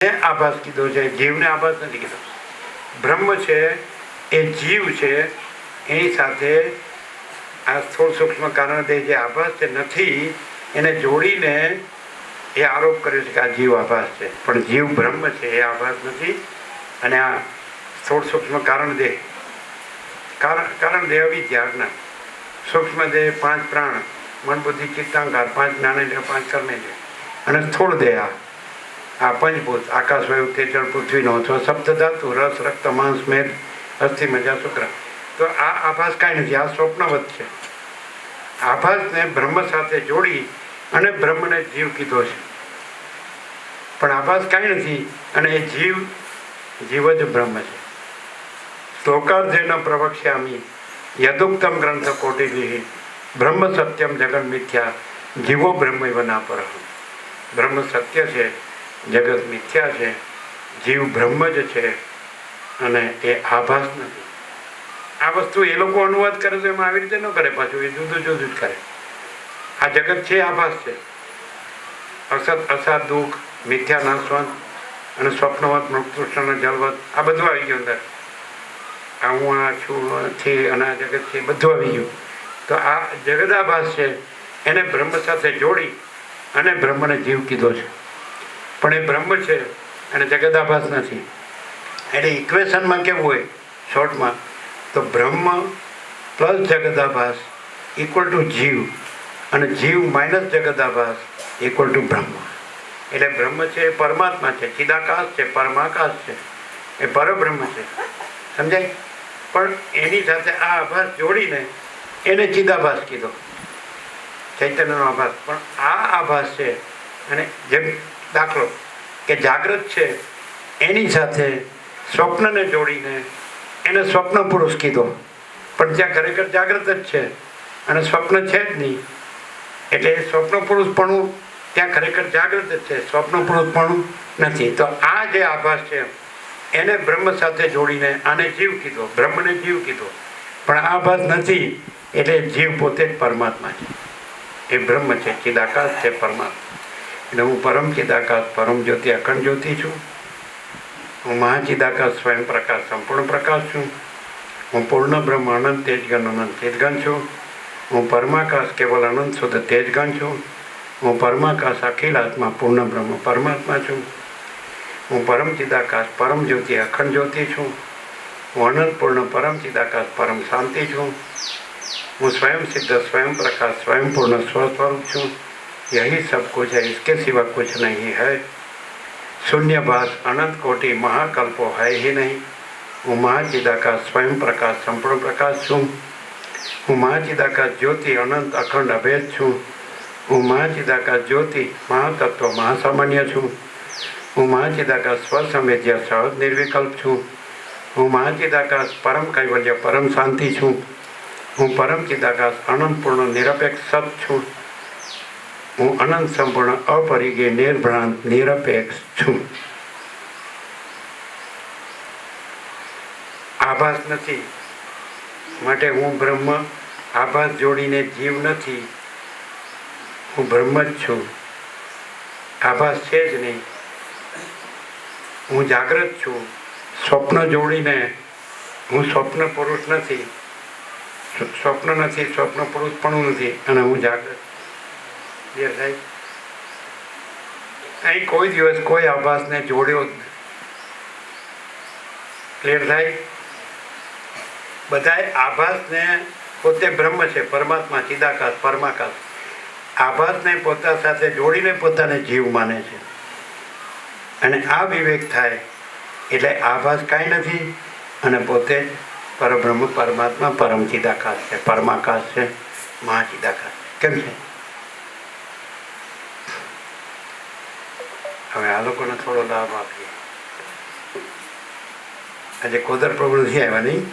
આભાસ કીધો છે, જીવને આભાસ નથી કીધો. બ્રહ્મ છે એ જીવ છે, એની સાથે આ સ્થૂળ સૂક્ષ્મ કારણ દેહ જે આભાસ છે નથી એને જોડીને એ આરોપ કર્યો છે કે આ જીવ આભાસ છે, પણ જીવ બ્રહ્મ છે એ આભાસ નથી. અને આ સ્થૂળ સૂક્ષ્મ કારણ દેહ અવિદ્યા અજ્ઞાન, સૂક્ષ્મ દેહ 5 પ્રાણ મન બુદ્ધિ ચિત્તાંકાર 5 જ્ઞાનેન્દ્રિય 5 કર્મેન્દ્રિય અને સ્થૂળ દેહ આ પંચભૂત આકાશ વાયુ તેજ જળ પૃથ્વીનો અથવા સપ્ત ધાતુ રસ રક્ત માંસ મેદ અસ્થિ મજા શુક્ર. તો આ આભાસ કાંઈ નથી, આ સ્વપ્નવત છે. આભાસને બ્રહ્મ સાથે જોડી અને બ્રહ્મને જીવ કીધો છે, પણ આભાસ કાંઈ નથી અને એ જીવ જ બ્રહ્મ છે. શ્લોકાર્ધેન પ્રવક્ષ્યામિ યદુક્તમ ગ્રંથ કોટિભિઃ બ્રહ્મ સત્યમ જગન મિથ્યા જીવો બ્રહ્મૈવ નાપરઃ. બ્રહ્મ સત્ય છે, જગત મિથ્યા છે, જીવ બ્રહ્મ જ છે અને એ આભાસ નથી. આ વસ્તુ એ લોકો અનુવાદ કરે તો એમાં આવી રીતે ન કરે, પાછું એ જુદું જુદું જ કરે. આ જગત છે આભાસ છે, અસત અસાત દુઃખ મિથ્યા નાશવંત અને સ્વપ્નવત મૃતૃષ્ણ જલવત આ બધું આવી ગયું અંદર. આ હું આ છું છે અને આ જગત છે બધું આવી ગયું. તો આ જગદાભાસ છે એને બ્રહ્મ સાથે જોડી અને બ્રહ્મને જીવ કીધો છે, પણ એ બ્રહ્મ છે અને જગદાભાસ નથી. એટલે ઇક્વેશનમાં કેવું હોય શોર્ટમાં, તો બ્રહ્મ પ્લસ જગદાભાસ ઇક્વલ ટુ જીવ અને જીવ માઇનસ જગદાભાસ ઇક્વલ ટુ બ્રહ્મ. એટલે બ્રહ્મ છે એ પરમાત્મા છે, ચિદાકાશ છે, પરમાકાશ છે, એ પરબ્રહ્મ છે, સમજાય. પણ એની સાથે આ આભાસ જોડીને એને ચિદાભાસ કીધો, ચૈતન્યનો આભાસ. પણ આ આભાસ છે અને જેમ દાખલો કે જાગ્રત છે એની સાથે સ્વપ્નને જોડીને એને સ્વપ્ન પુરુષ કીધો, પણ ત્યાં ખરેખર જાગ્રત જ છે અને સ્વપ્ન છે જ નહીં. એટલે સ્વપ્ન પુરુષપણું ત્યાં ખરેખર જાગ્રત જ છે, સ્વપ્ન પુરુષપણું નથી. તો આ જે આભાસ છે એને બ્રહ્મ સાથે જોડીને આને જીવ કીધો, બ્રહ્મને જીવ કીધો. પણ આ આભાસ નથી એટલે જીવ પોતે જ પરમાત્મા છે, એ બ્રહ્મ છે, ચિદાકાશ છે, પરમાત્મા. એટલે હું પરમ ચિદાકાશ પરમ જ્યોતિ અખંડ જ્યોતિ છું. હું મહાચિદાકાશ સ્વયં પ્રકાશ સંપૂર્ણ પ્રકાશ છું. હું પૂર્ણ બ્રહ્મ અનંત તેજગન અનંત ચિદગન છું. હું પરમાકાશ કેવલ અનંત શુદ્ધ તેજગન છું. હું પરમાકાશ અખિલ આત્મા પૂર્ણ બ્રહ્મ પરમાત્મા છું. હું પરમ ચિદાકાશ પરમ જ્યોતિ અખંડ જ્યોતિ છું. હું અનંત પૂર્ણ પરમ ચિદાકાશ પરમ શાંતિ છું. હું स्वयं सिद्ध स्वयं प्रकाश स्वयं पूर्ण स्वस्वरूप छूँ. यही सब कुछ है, इसके सिवा कुछ नहीं है. शून्यभास अनंत कोटि महाकल्पो है ही नहीं. હું મહાચિદાકાશ સ્વયં પ્રકાશ સંપૂર્ણ પ્રકાશ છું. હું મહાચિદાકાશ જ્યોતિ અનંત અખંડ અભેદ છું. હું મહાચિદાકાશ જ્યોતિ મહાતત્વ મહાસામાન્ય છું. હું મહાચિદાકાશ સ્વસંવેદ્ય સહજ નિર્વિકલ્પ છું. હું મહાચિદાકાશ પરમ કૈવલ્ય પરમ શાંતિ છું. હું પરમ ચિદાકાશ અનંત પૂર્ણ નિરપેક્ષ સત છું. હું અનંત સંપૂર્ણ અપરિજ્ઞ નિર્ભ્રાંત નિરપેક્ષ છું. આભાસ નથી માટે હું બ્રહ્મ, આભાસ જોડીને જીવ નથી, હું બ્રહ્મ જ છું. આભાસ છે જ નહીં, હું જાગ્રત છું. સ્વપ્ન જોડીને હું સ્વપ્ન પુરુષ નથી, સ્વપ્ન નથી, સ્વપ્ન પુરુષ પણ નથી અને હું જાગ્રત. ક્લિયર થાય? અહીં કોઈ દિવસ કોઈ આભાસને જોડ્યો જ નથી. ક્લિયર થાય? બધાય આભાસને પોતે બ્રહ્મ છે, પરમાત્મા ચિદાકાશ પરમાકાશ. આભાસને પોતા સાથે જોડીને પોતાને જીવ માને છે અને આ વિવેક થાય એટલે આભાસ કાંઈ નથી અને પોતે જ પરબ્રહ્મ પરમાત્મા પરમ ચિદાકાશ છે, પરમાકાશ છે, મહાચિદાકાશ છે. કેમ છે? હવે આ લોકોને થોડો લાભ આપીએ. આજે કોદર પ્રભુ નથી આવ્યા નહીં?